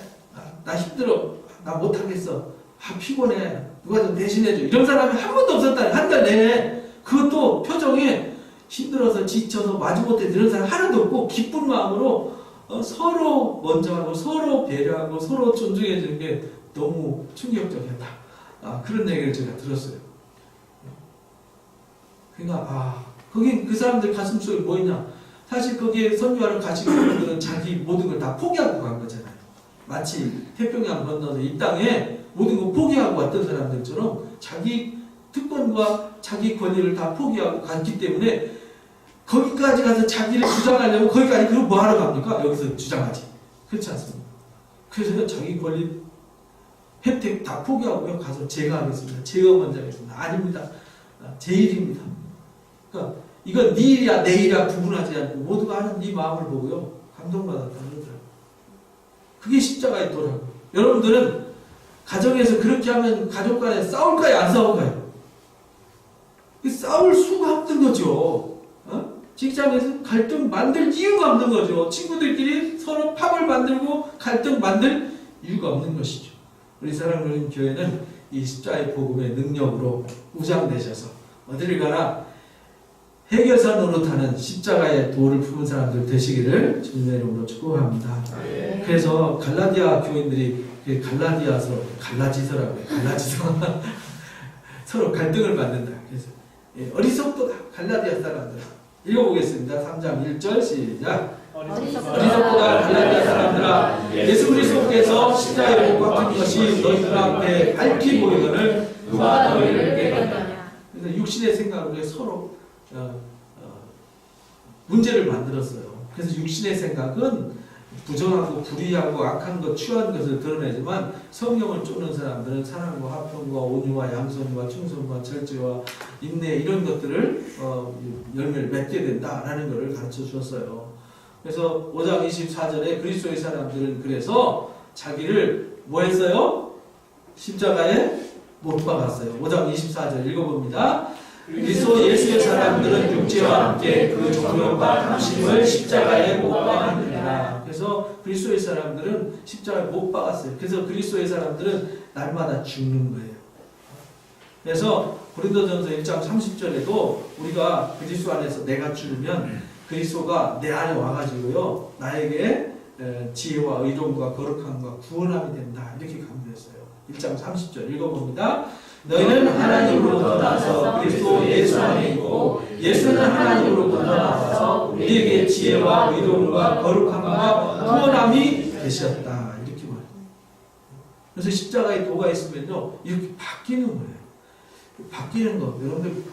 나 힘들어. 나 못하겠어. 피곤해. 누가 좀 대신해줘. 이런 사람이 한 번도 없었다니. 한 달 내내. 그것도 표정에 힘들어서 지쳐서 마지못해 이런 사람 하나도 없고 기쁜 마음으로 서로 먼저 하고 서로 배려하고 서로 존중해 주는 게 너무 충격적이었다. 그런 얘기를 제가 들었어요. 그러니까 거기 그 사람들 가슴 속에 뭐 있냐? 사실 거기에 선교하러 가시는 분들은 자기 모든 걸 다 포기하고 간 거잖아요. 마치 태평양 건너서 이 땅에 모든 걸 포기하고 왔던 사람들처럼 자기 특권과 자기 권위를 다 포기하고 갔기 때문에 거기까지 가서 자기를 주장하려면 거기까지 그럼 뭐하러 갑니까? 여기서 주장하지. 그렇지 않습니까? 그래서 자기 권리 혜택 다 포기하고요. 가서 제가 하겠습니다. 제가 먼저 하겠습니다. 아닙니다. 제 일입니다. 그러니까 이건 네 일이야 내 일이야 구분하지 않고 모두가 하는 네 마음을 보고요. 감동받았다 그러더라고요. 그게 십자가의 도라고요. 여러분들은 가정에서 그렇게 하면 가족 간에 싸울까요? 안 싸울까요? 싸울 수가 없는 거죠. 직장에서 갈등 만들 이유가 없는 거죠. 친구들끼리 서로 팝을 만들고 갈등 만들 이유가 없는 것이죠. 우리 사랑하는 교회는 이 십자가의 복음의 능력으로 우장되셔서 어디를 가나 해결사 노릇하는 십자가의 도를 품은 사람들 되시기를 주님의 이름으로 축복합니다. 그래서 갈라디아 교인들이 갈라지서라고요. 갈라지서 서로 갈등을 만든다. 그래서 어리석도다 갈라디아 사람들. 읽어보겠습니다. 3장 1절 시작. 어리석도다 갈라디아 사람들아 예수 그리스도께서 십자가에 못 박힌 것이 너희들 앞에 밝히 보이거늘 누가 너희를 깨닫느냐. 그래서 육신의 생각으로 서로 문제를 만들었어요. 그래서 육신의 생각은 부정하고 불의하고 악한 것, 추한 것을 드러내지만 성령을 쫓는 사람들은 사랑과 화평과 온유와 양선과 충성과 절제와 인내 이런 것들을 열매를 맺게 된다라는 것을 가르쳐 주었어요. 그래서 5장 24절에 그리스도의 사람들은 그래서 자기를 뭐 했어요? 십자가에 못 박았어요. 5장 24절 읽어봅니다. 그리스도 예수의 사람들은 육체와 함께 그 종교와 탐심을 십자가에 못 박았느니라. 그래서 그리스도의 사람들은 십자가에 못 박았어요. 그래서 그리스도의 사람들은 날마다 죽는 거예요. 그래서 고린도전서 1장 30절에도 우리가 그리스도 안에서 내가 죽으면 그리스도가 내 안에 와가지고요 나에게 지혜와 의로움과 거룩함과 구원함이 된다 이렇게 강조했어요. 1장 30절 읽어봅니다. 너희는 하나님으로부터 나서 그리스도 예수 안에 있고 예수는 하나님으로부터 나와서 우리에게 지혜와 의로움과 거룩함과 구원함이 되셨다 이렇게 말해요. 그래서 십자가에 도가 있으면요 이렇게 바뀌는 거예요. 바뀌는 거 여러분들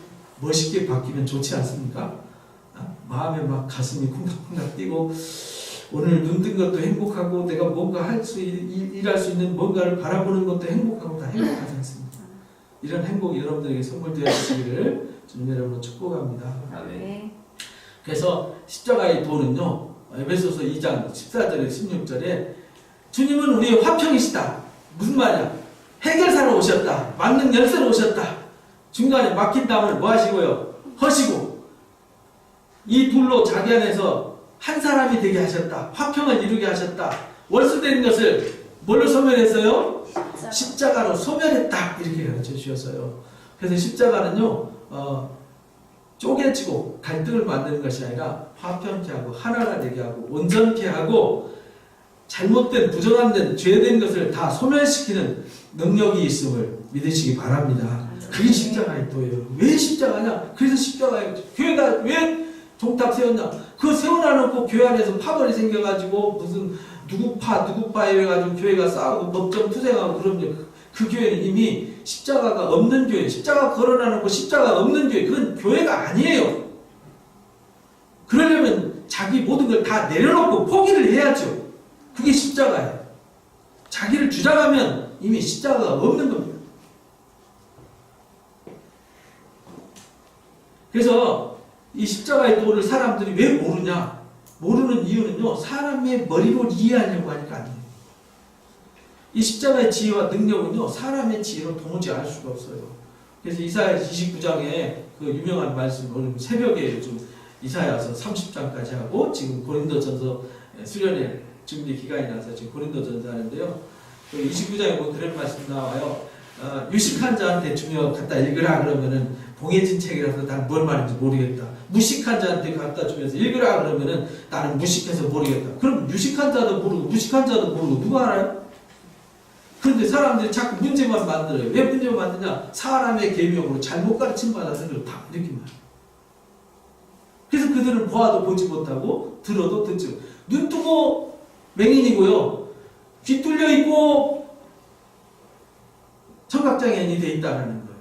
멋있게 바뀌면 좋지 않습니까? 마음에 막 가슴이 쿵닥쿵닥 뛰고 오늘 눈 뜬 것도 행복하고 내가 뭔가 일할 수 있는 뭔가를 바라보는 것도 행복하고 다 행복하지 않습니까? 이런 행복이 여러분들에게 선물되어 주시기를 주님의 이름으로 축복합니다. 그래서 십자가의 도는요 에베소서 2장 14절에 16절에 주님은 우리의 화평이시다. 무슨 말이야? 해결사로 오셨다. 만능 열쇠로 오셨다. 중간에 막힌 담을 뭐 하시고요? 허시고 이 둘로 자기 안에서 한 사람이 되게 하셨다. 화평을 이루게 하셨다. 원수된 것을 뭘로 소멸했어요? 십자가로 소멸했다. 이렇게 가르쳐 주셨어요. 그래서 십자가는요, 쪼개지고 갈등을 만드는 것이 아니라 화평케 하고 하나가 되게 하고 온전케 하고 잘못된 부정한 죄된 것을 다 소멸시키는 능력이 있음을 믿으시기 바랍니다. 그게 십자가의 도예요. 왜 십자가냐? 그래서 십자가에 교회가 왜 종탑 세웠냐? 그거 세워놔놓고 교회 안에서 파벌이 생겨가지고 무슨 누구 파 이래가지고 교회가 싸우고 법정 투쟁하고 그러면 그 교회는 이미 십자가가 없는 교회, 십자가 걸어놔놓고 십자가가 없는 교회, 그건 교회가 아니에요. 그러려면 자기 모든 걸 다 내려놓고 포기를 해야죠. 그게 십자가예요. 자기를 주장하면 이미 십자가가 없는 겁니다. 그래서 이 십자가의 도를 사람들이 왜 모르냐? 모르는 이유는요, 사람의 머리로 이해하려고 하니까 아니에요. 이 십자가의 지혜와 능력은요, 사람의 지혜로 도무지 알 수가 없어요. 그래서 이사야 29장에 그 유명한 말씀, 오늘 새벽에 좀 이사야서 30장까지 하고, 지금 고린도전서 수련회 준비 기간이 나서 지금 고린도전서 하는데요. 29장에 뭐 그런 말씀 나와요. 유식한 자한테 주며 갖다 읽으라 그러면은 봉해진 책이라서 난 뭘 말인지 모르겠다. 무식한 자한테 갖다 주면서 읽으라 그러면은 나는 무식해서 모르겠다. 그럼 유식한 자도 모르고 무식한 자도 모르고 누가 알아요? 그런데 사람들이 자꾸 문제만 만들어요. 왜 문제만 만드냐? 사람의 계명으로 잘못 가르침 받아서 그렇다. 이렇게 말해요. 그래서 그들은 보아도 보지 못하고 들어도 듣지 못해요. 눈 뜨고 맹인이고요. 귀 뚫려 있고 청각장애인이 돼 있다는 거예요.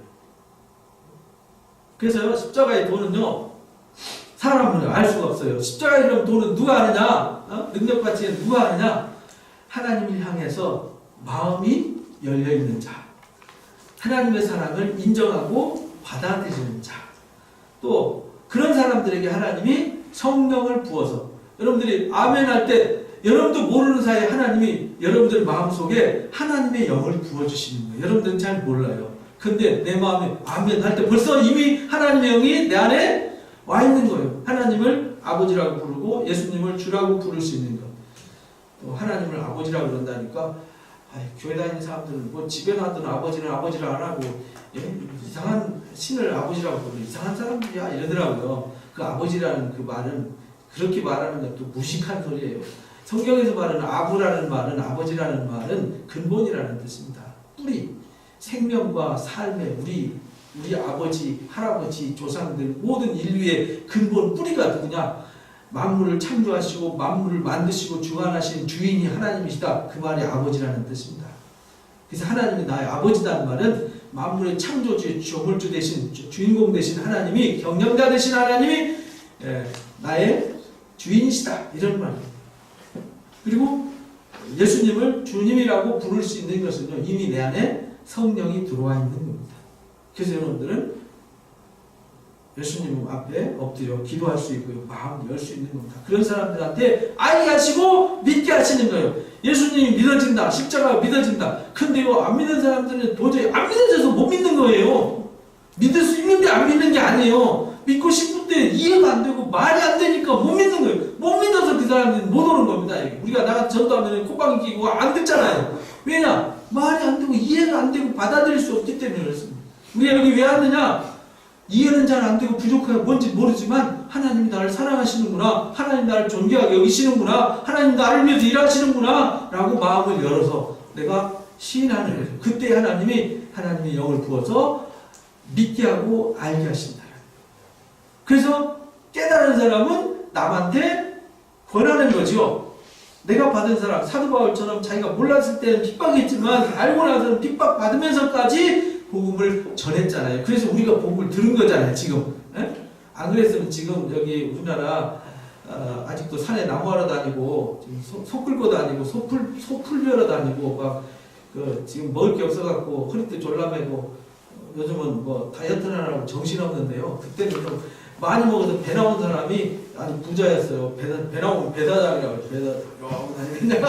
그래서 십자가의 도는요, 사람은 알 수가 없어요. 십자가의 도는 누가 아느냐? 능력과 지혜는 누가 아느냐? 하나님을 향해서 마음이 열려있는 자, 하나님의 사랑을 인정하고 받아들이는 자, 또 그런 사람들에게 하나님이 성령을 부어서, 여러분들이 아멘 할 때 여러분도 모르는 사이에 하나님이 여러분들 마음속에 하나님의 영을 부어주시는 거예요. 여러분들은 잘 몰라요. 근데 내 마음에 아멘 할 때 벌써 이미 하나님의 영이 내 안에 와 있는 거예요. 하나님을 아버지라고 부르고 예수님을 주라고 부를 수 있는 것. 또 하나님을 아버지라고 그런다니까, 교회 다니는 사람들은 뭐 집에 놔두는 아버지는 아버지라 안 하고, 예? 이상한 신을 아버지라고 부르는 이상한 사람들이야 이러더라고요. 그 아버지라는 그 말은, 그렇게 말하는 것도 무식한 소리예요. 성경에서 말하는 아부라는 말은, 아버지라는 말은 근본이라는 뜻입니다. 뿌리, 생명과 삶의 우리 아버지, 할아버지, 조상들, 모든 인류의 근본 뿌리가 누구냐? 만물을 창조하시고 만물을 만드시고 주관하신 주인이 하나님이시다. 그 말이 아버지라는 뜻입니다. 그래서 하나님이 나의 아버지라는 말은 만물의 창조주, 조물주 되신, 주인공 되신 하나님이, 경영자 되신 하나님이 나의 주인이시다. 이런 말입니다. 그리고 예수님을 주님이라고 부를 수 있는 것은요, 이미 내 안에 성령이 들어와 있는 겁니다. 그래서 여러분들은 예수님 앞에 엎드려 기도할 수 있고요, 마음을 열 수 있는 겁니다. 그런 사람들한테 알게 하시고 믿게 하시는 거예요. 예수님이 믿어진다, 십자가가 믿어진다. 근데요, 안 믿는 사람들은 도저히 안 믿어져서 못 믿는 거예요. 믿을 수 있는데 안 믿는 게 아니에요. 믿고 싶은데 이해가 안 되고 말이 안 되니까 못 믿는 거예요. 못 믿어서 그 사람들은 못 오는 겁니다. 우리가 나가서 전도하면 콧방귀 끼고 안 듣잖아요. 왜냐? 말이 안 되고 이해가 안 되고 받아들일 수 없기 때문에 그렇습니다. 우리가 여기 왜 왔느냐? 이해는 잘 안 되고 부족하고 뭔지 모르지만 하나님이 나를 사랑하시는구나, 하나님 나를 존귀하게 여기시는구나, 하나님 나를 위해서 일하시는구나 라고 마음을 열어서 내가 시인하는 거죠. 그때 하나님의 영을 부어서 믿게 하고 알게 하신다. 그래서 깨달은 사람은 남한테 권하는 거죠. 내가 받은 사람, 사도 바울처럼 자기가 몰랐을 때는 핍박했지만 알고 나서는 핍박받으면서까지 복음을 전했잖아요. 그래서 우리가 복음을 들은 거잖아요, 지금. 에? 안 그랬으면 지금 여기 우리나라 아직도 산에 나무하러 다니고 소 끌고 다니고 소 풀려러 다니고 막 지금 먹을 게 없어갖고 허리띠 졸라매고 요즘은 뭐 다이어트를 하라고 정신없는데요. 그때는 좀 많이 먹어서 배 나온 사람이 아주 부자였어요. 배 나오면 배다장이라고 이러고 다니는데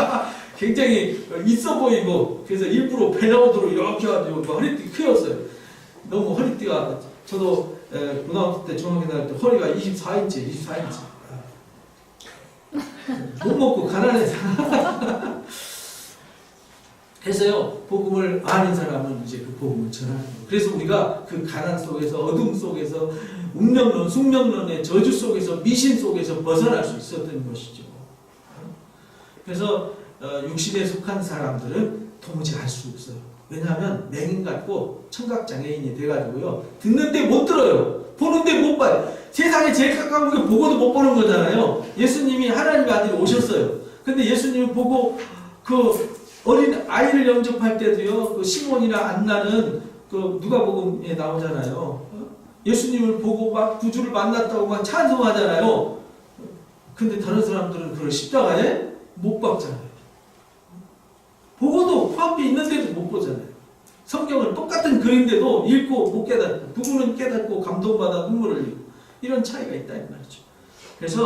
굉장히 있어 보이고, 그래서 일부러 배 나오도록 이렇게 해가지고 허리띠 크였어요. 너무 허리띠가, 저도 고등학교 때 중학교 다닐 때 허리가 24인치 못 먹고 가난해서 해서요, 복음을 아는 사람은 이제 그 복음을 전하는 거예요. 그래서 우리가 그 가난 속에서, 어둠 속에서, 운명론, 숙명론의 저주 속에서, 미신 속에서 벗어날 수 있었던 것이죠. 그래서 육신에 속한 사람들은 도무지 알 수 없어요. 왜냐하면 맹인 같고 청각장애인이 돼가지고요, 듣는데 못 들어요, 보는데 못 봐요. 세상에 제일 가까운 게 보고도 못 보는 거잖아요. 예수님이 하나님의 아들이 오셨어요. 근데 예수님을 보고 그 어린 아이를 영접할 때도요, 그 시몬이나 안나는 그 누가복음에 나오잖아요. 예수님을 보고 막 구주를 만났다고 막 찬송하잖아요. 근데 다른 사람들은 그걸 십자가에 못 박잖아요. 보고도 코앞에 있는데도 못 보잖아요. 성경을 똑같은 글인데도 읽고 못 깨닫고, 누구는 깨닫고 감동받아 눈물을 흘리고, 이런 차이가 있다는 말이죠. 그래서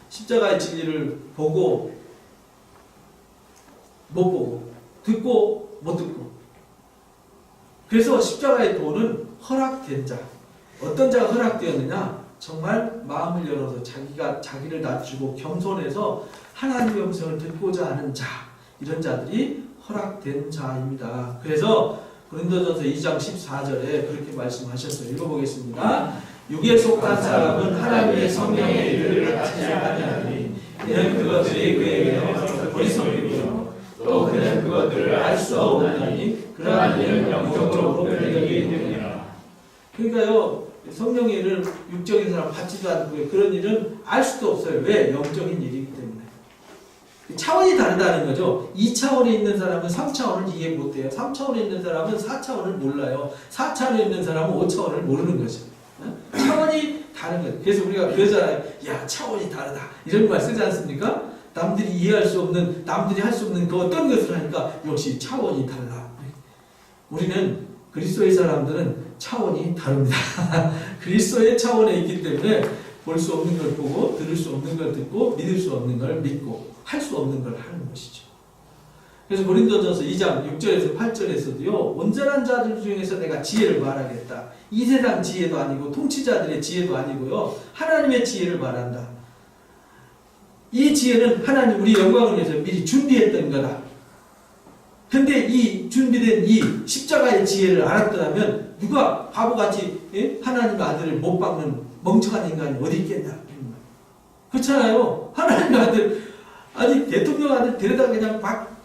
십자가의 진리를 보고 못 보고, 듣고 못 듣고, 그래서 십자가의 도는 허락된 자. 어떤 자가 허락되었느냐? 정말 마음을 열어서 자기를 낮추고 겸손해서 하나님의 음성을 듣고자 하는 자, 이런 자들이 허락된 자입니다. 그래서 고린도전서 2장 14절에 그렇게 말씀하셨어요. 읽어보겠습니다. 육에 속한 사람은 하나님의 성령의 일들을 받지 아니하니 이는 그것들이 그에게 어리석이며 또 그는 그것들을 알 수 없나니 그러한 일은 영적으로 변하기 때문이라. 그러니까요, 성령의 일을 육적인 사람 받지도 않고 그런 일은 알 수도 없어요. 왜? 영적인 일이기 때문에. 차원이 다르다는 거죠. 2차원에 있는 사람은 3차원을 이해 못해요. 3차원에 있는 사람은 4차원을 몰라요. 4차원에 있는 사람은 5차원을 모르는 거죠. 차원이 다른 거예요. 그래서 우리가 그러잖아요. 야, 차원이 다르다, 이런 말 쓰지 않습니까? 남들이 이해할 수 없는, 남들이 할 수 없는 그 어떤 것을 하니까 역시 차원이 달라. 우리는 그리스도의 사람들은 차원이 다릅니다. 그리스도의 차원에 있기 때문에 볼 수 없는 걸 보고 들을 수 없는 걸 듣고 믿을 수 없는 걸 믿고 할 수 없는 걸 하는 것이죠. 그래서 고린도전서 2장 6절에서 8절에서도요. 온전한 자들 중에서 내가 지혜를 말하겠다. 이 세상 지혜도 아니고 통치자들의 지혜도 아니고요. 하나님의 지혜를 말한다. 이 지혜는 하나님 우리 영광을 위해서 미리 준비했던 거다. 근데 이 준비된 이 십자가의 지혜를 알았더라면 누가 바보같이 하나님의 아들을 못 박는 멍청한 인간이 어디 있겠냐. 그렇잖아요. 하나님의 아들 아니 대통령 아들 데려다 그냥 막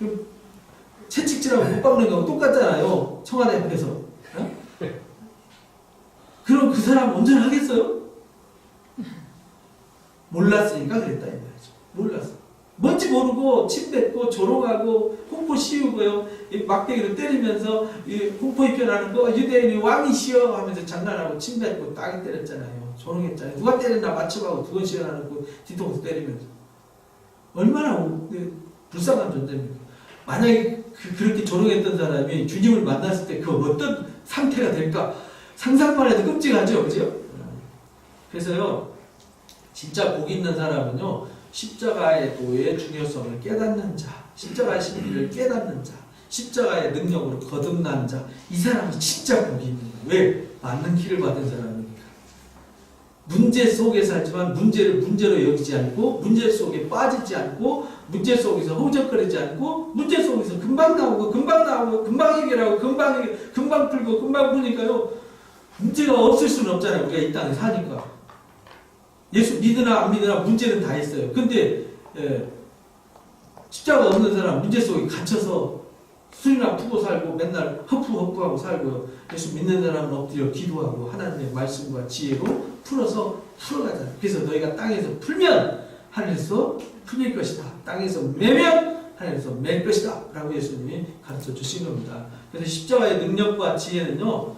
채찍질하고 못 박는 거하고 똑같잖아요. 청와대 앞에서. 어? 그럼 그 사람 온전하겠어요? 몰랐으니까 그랬다 이 말이죠. 몰랐어. 뭔지 모르고 침 뱉고 조롱하고 홍포 씌우고요. 막대기로 때리면서 홍포 입혀나는 거 유대인이 왕이시여 하면서 장난하고 침 뱉고 따기 때렸잖아요. 조롱했잖아요. 누가 때렸나 맞춰가고 두 번 씌워나놓고 뒤통수 때리면서. 얼마나 불쌍한 존재입니까? 만약에 그렇게 조롱했던 사람이 주님을 만났을 때 그 어떤 상태가 될까? 상상만 해도 끔찍하죠. 그죠? 그래서요. 진짜 복 있는 사람은요. 십자가의 도의 중요성을 깨닫는 자, 십자가의 진리를 깨닫는 자, 십자가의 능력으로 거듭난 자, 이 사람이 진짜 복이 있는 거예요. 왜? 맞는 길을 받은 사람이니까. 문제 속에 살지만 문제를 문제로 여기지 않고, 문제 속에 빠지지 않고, 문제 속에서 허우적거리지 않고, 문제 속에서 금방 나오고, 금방 해결하고, 금방 풀고, 금방 푸니까요. 문제가 없을 수는 없잖아요. 우리가 이 땅에 사니까. 예수 믿으나 안 믿으나 문제는 다 있어요. 근데 십자가 없는 사람 문제 속에 갇혀서 술이나 푸고 살고 맨날 허푸허푸하고 살고요. 예수 믿는 사람은 엎드려 기도하고 하나님의 말씀과 지혜로 풀어가잖아요. 그래서 너희가 땅에서 풀면 하늘에서 풀릴 것이다. 땅에서 매면 하늘에서 맬 것이다. 라고 예수님이 가르쳐 주신 겁니다. 그래서 십자가의 능력과 지혜는요.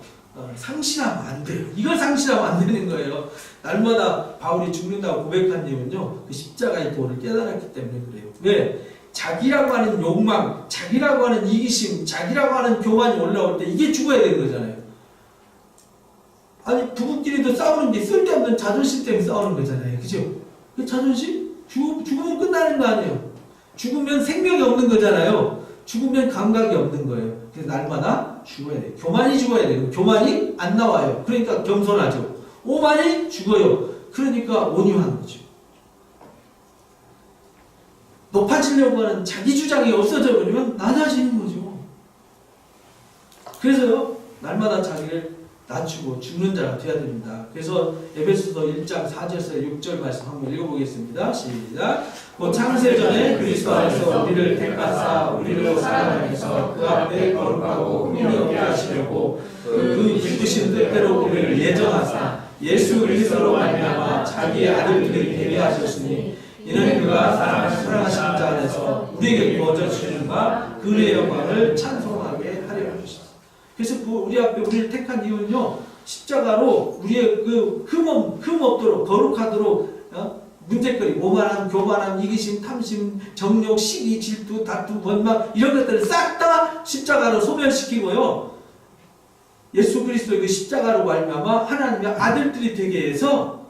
상실하면 안 돼요. 이걸 상실하면 안 되는 거예요. 날마다 바울이 죽는다고 고백한 이유는요. 그 십자가의 도를 깨달았기 때문에 그래요. 왜? 자기라고 하는 욕망, 자기라고 하는 이기심, 자기라고 하는 교만이 올라올 때 이게 죽어야 되는 거잖아요. 아니 부부끼리도 싸우는 게 쓸데없는 자존심 때문에 싸우는 거잖아요. 그죠? 그 자존심? 죽으면 끝나는 거 아니에요. 죽으면 생명이 없는 거잖아요. 죽으면 감각이 없는 거예요. 그래서 날마다 죽어야 돼요. 교만이 죽어야 돼요. 교만이 안 나와요. 그러니까 겸손하죠. 오만이 죽어요. 그러니까 온유한 거죠. 높아지려고 하는 자기 주장이 없어져 버리면 낮아지는 거죠. 그래서요. 날마다 자기를 낮추고 죽는 자가 되어야 됩니다. 그래서 에베소서 1장 4절에서 6절 말씀 한번 읽어보겠습니다. 시작. 곧 창세전에 그리스도 안에서 우리를 택하사 우리로 사랑하면서 그 앞에 거룩하고 흠이 없게 하시려고 그 기쁘신 뜻대로 우리를 예정하사 예수 그리스도로 말미암아 자기의 아들들이 되게 하셨으니 이는 그가 사랑하신 자 안에서 우리에게 부어져 주시는 바 그 은혜의 영광을 찬송하게 하려 하셨습니다. 그래서 우리 앞에 우리를 택한 이유는요. 십자가로 우리의 그 흠 없도록 거룩하도록 문제거리, 오만함, 교만함, 이기심, 탐심, 정욕, 시기, 질투, 다투, 원망 이런 것들을 싹 다 십자가로 소멸시키고요. 예수 그리스도의 그 십자가로 말미암아 하나님의 아들들이 되게 해서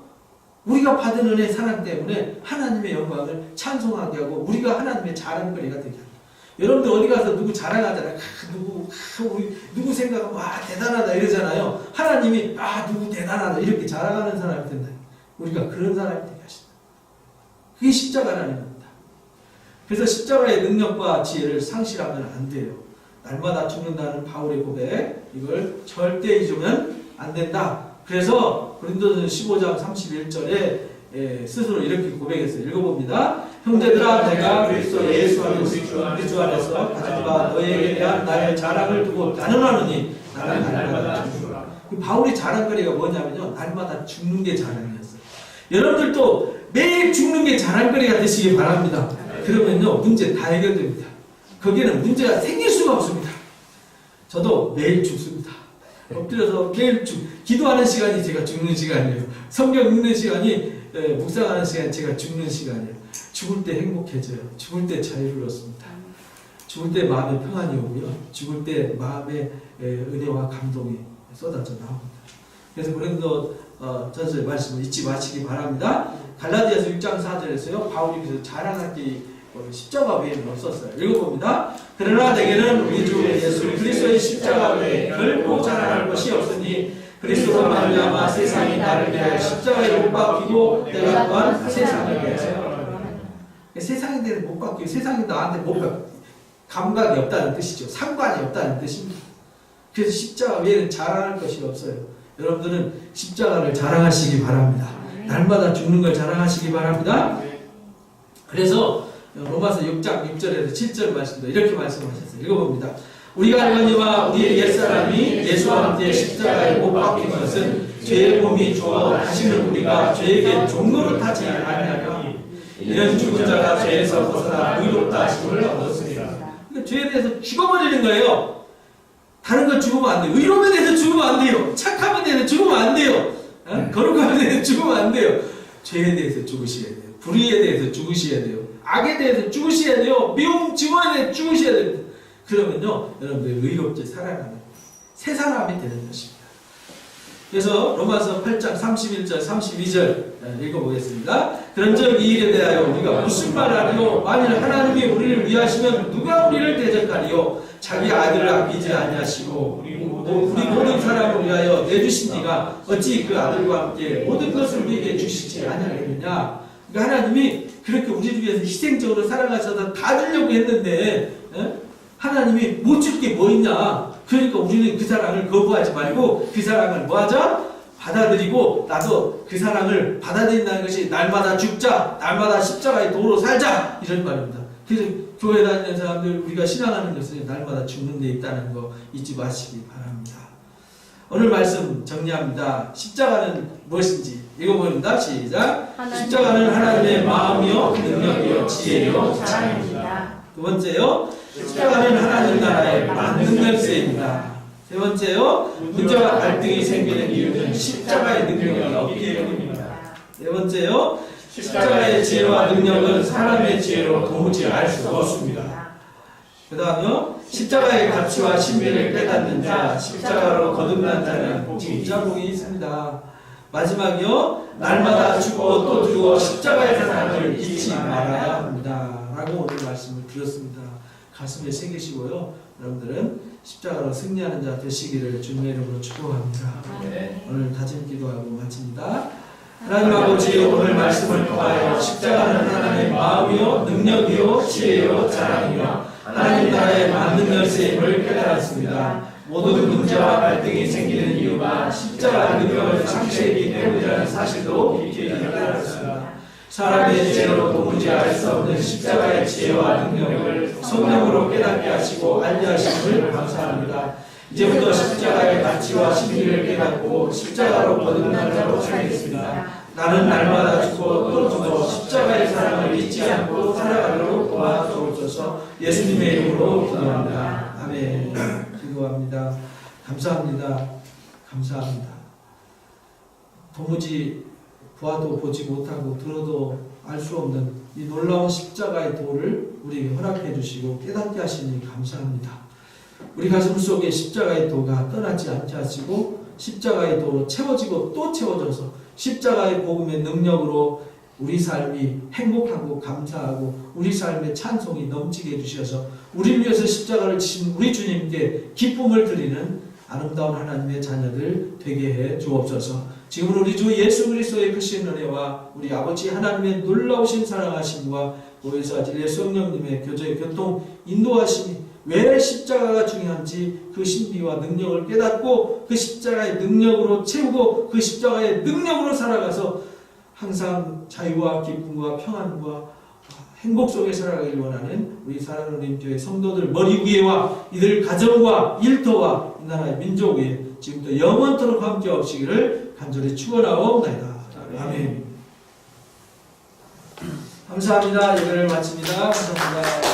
우리가 받은 은혜 사랑 때문에 하나님의 영광을 찬송하게 하고 우리가 하나님의 자랑거리가 되게 합니다. 여러분들 어디 가서 누구 자랑하잖아요. 누구 생각하면 와 대단하다 이러잖아요. 하나님이 누구 대단하다 이렇게 자랑하는 사람이 된다. 우리가 그런 사람이 되게 하신다. 그게 십자가라는 겁니다. 그래서 십자가의 능력과 지혜를 상실하면 안 돼요. 날마다 죽는다는 바울의 고백 이걸 절대 잊으면 안 된다. 그래서 고린도전서 15장 31절에 스스로 이렇게 고백했어요. 읽어봅니다. 형제들아 내가 그리스도 예수 안에서 가진 바 너희에게 대한 나의 자랑을 두고 단언하노니 나는 날마다 죽노라. 바울의 자랑거리가 뭐냐면요. 날마다 죽는 게 자랑이었어요. 여러분들도 매일 죽는 게 자랑거리가 되시기 바랍니다. 그러면요. 문제 다 해결됩니다. 거기에는 문제가 생길 수가 없습니다. 저도 매일 죽습니다. 엎드려서 매일 기도하는 시간이 제가 죽는 시간이에요. 성경 읽는 시간이 묵상하는 시간이 제가 죽는 시간이에요. 죽을 때 행복해져요. 죽을 때 자유를 얻습니다. 죽을 때 마음의 평안이 오고요. 죽을 때 마음의 은혜와 감동이 쏟아져 나옵니다. 그래서 고린도 전서 말씀을 잊지 마시기 바랍니다. 갈라디아서 6장 4절에서요. 바울이 그래서 자랑할 게 십자가 외에는 없었어요. 읽어봅니다. 그러나 내게는 우리 주 예수 그리스도의 십자가 외에 결코 자랑할 것이 없으니 그리스도로 말미암아 세상이 나를 위하여 십자가에 못 박히고 내가 또한 세상에 대해서 세상에 대해서 못 박히고 세상이 나한테 못 박히고 감각이 없다는 뜻이죠. 상관이 없다는 뜻입니다. 그래서 십자가 외에는 자랑할 것이 없어요. 여러분들은 십자가를 자랑하시기 바랍니다. 날마다 죽는 걸 자랑하시기 바랍니다. 그래서 로마서 6장 6절에서 7절 말씀도 이렇게 말씀하셨어요. 읽어봅니다. 우리가 알거니와 우리의 옛사람이 예수와 함께 십자가에 못 박힌 것은 죄의 몸이 주어 다시는 우리가 죄에게 종로를 타지 아니하며 이는 죽은 자가 죄에서 벗어나 의롭다 하심을 얻었습니다. 그러니까 죄에 대해서 죽어버리는 거예요. 다른 걸 죽으면 안 돼요. 의로움에 대해서 죽으면 안 돼요. 착함에 대해서 죽으면 안 돼요. 거룩함에 대해서 죽으면 안 돼요. 죄에 대해서 죽으셔야 돼요. 불의에 대해서 죽으셔야 돼요. 악에 대해서 죽으셔야 돼요. 미움, 증오에 대해서 죽으셔야 돼요. 그러면요, 여러분들 의롭게 살아가는 새 사람이 되는 것입니다. 그래서 로마서 8장 31절, 32절 읽어보겠습니다. 그런즉 이 일에 대하여 우리가 무슨 말하리요? 만일 하나님이 우리를 위하시면 누가 우리를 대적하리요? 자기 아들을 아끼지 아니하시고 우리 모든 사람을 위하여 내주신 이가 어찌 그 아들과 함께 모든 것을 우리에게 주시지 아니하겠느냐? 그러니까 하나님이 그렇게 우리를 위해서 희생적으로 살아가셔서 다 주려고 했는데 하나님이 못 줄 게 뭐 있냐? 그러니까 우리는 그 사랑을 거부하지 말고 그 사랑을 뭐 하자? 받아들이고 나도 그 사랑을 받아들인다는 것이 날마다 죽자, 날마다 십자가의 도로 살자 이런 말입니다. 그래서 교회 다니는 사람들 우리가 신앙하는 것은 날마다 죽는 데 있다는 거 잊지 마시기 바랍니다. 오늘 말씀 정리합니다. 십자가는 무엇인지 읽어봅니다. 시작. 십자가는 하나님의 마음이요 능력이요 지혜요 자랑입니다. 두 번째요. 십자가는 하나님 나라의 만능 열쇠입니다. 세 번째요. 문제와 갈등이 생기는 이유는 십자가의 능력이 없기 때문입니다. 네 번째요. 십자가의 지혜와 능력은 사람의 지혜로 도무지 알 수가 없습니다. 그 다음요. 십자가의 가치와 신비를 깨닫는 자, 십자가로 거듭난 자는 진짜복이 있습니다. 마지막이요. 날마다 죽고 또 죽어 십자가의 사랑을 잊지 말아야 합니다. 라고 오늘 말씀을 드렸습니다. 가슴에 새기시고요. 여러분들은 십자가로 승리하는 자 되시기를 주님의 이름으로 축복합니다. 오늘 다짐 기도하고 마칩니다. 하나님 아버지 오늘 말씀을 통하여 십자가는 하나님의 마음이요 능력이요 지혜요 자랑이요 하나님 나라의 만능 열쇠임을 깨달았습니다. 모든 문제와 갈등이 생기는 이유가 십자가의 능력을 상실했기 때문이라는 사실도 깊이 깨달았습니다. 사람의 지혜로 도무지 알 수 없는 십자가의 지혜와 능력을 성령으로 깨닫게 하시고 알게 하심을 감사합니다. 이제부터 십자가의 가치와 신비를 깨닫고 십자가로 거듭난 자로 살겠습니다. 나는 날마다 죽고 또 죽어 십자가의 사랑을 잊지 않고 살아가도록 도와주옵소서. 예수님의 이름으로 기도합니다. 아멘. 기도합니다. 감사합니다. 감사합니다. 도무지 보아도 보지 못하고 들어도 알 수 없는 이 놀라운 십자가의 도를 우리에게 허락해 주시고 깨닫게 하시니 감사합니다. 우리 가슴 속에 십자가의 도가 떠나지 않게 하시고 십자가의 도로 채워지고 또 채워져서 십자가의 복음의 능력으로 우리 삶이 행복하고 감사하고 우리 삶의 찬송이 넘치게 해주셔서 우리를 위해서 십자가를 지신 우리 주님께 기쁨을 드리는 아름다운 하나님의 자녀들 되게 해 주옵소서. 지금은 우리 주 예수 그리스도의 크신 은혜와 우리 아버지 하나님의 놀라우신 사랑하심과 보혜사 진리의 성령님의 교제의 교통 인도하심이 왜 십자가가 중요한지 그 신비와 능력을 깨닫고 그 십자가의 능력으로 채우고 그 십자가의 능력으로 살아가서 항상 자유와 기쁨과 평안과 행복 속에 살아가길 원하는 우리 사랑하는 교회 성도들 머리 위에와 이들 가정과 일터와 이 나라의 민족 위에 지금부터 영원토록 함께 없시기를 간절히 축원하옵나이다. 아멘. 감사합니다. 예배를 마칩니다. 감사합니다.